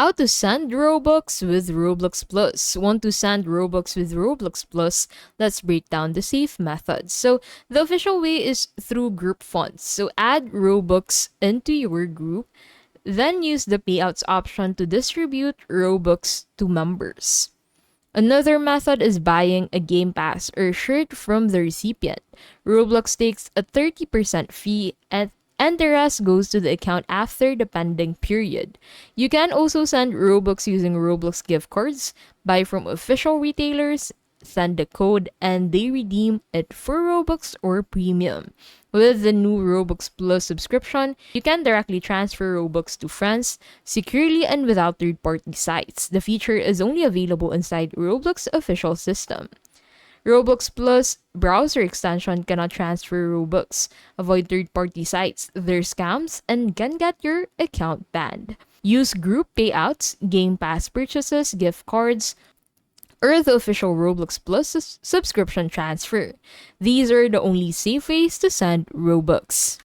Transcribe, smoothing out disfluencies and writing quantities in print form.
How to send Robux with Roblox Plus. Want to send Robux with Roblox Plus? Let's break down the safe methods. So the official way is through group funds. So add Robux into your group, then use the payouts option to distribute Robux to members. Another method is buying a Game Pass or shirt from the recipient. Roblox takes a 30% fee and the rest goes to the account after the pending period. You can also send Robux using Roblox gift cards, buy from official retailers, send the code, and they redeem it for Robux or Premium. With the new Robux Plus subscription, you can directly transfer Robux to friends securely and without third-party sites. The feature is only available inside Roblox official system. Roblox Plus browser extension cannot transfer Robux. Avoid third-party sites, they're scams, and can get your account banned. Use group payouts, Game Pass purchases, gift cards, or the official Roblox Plus subscription transfer. These are the only safe ways to send Robux.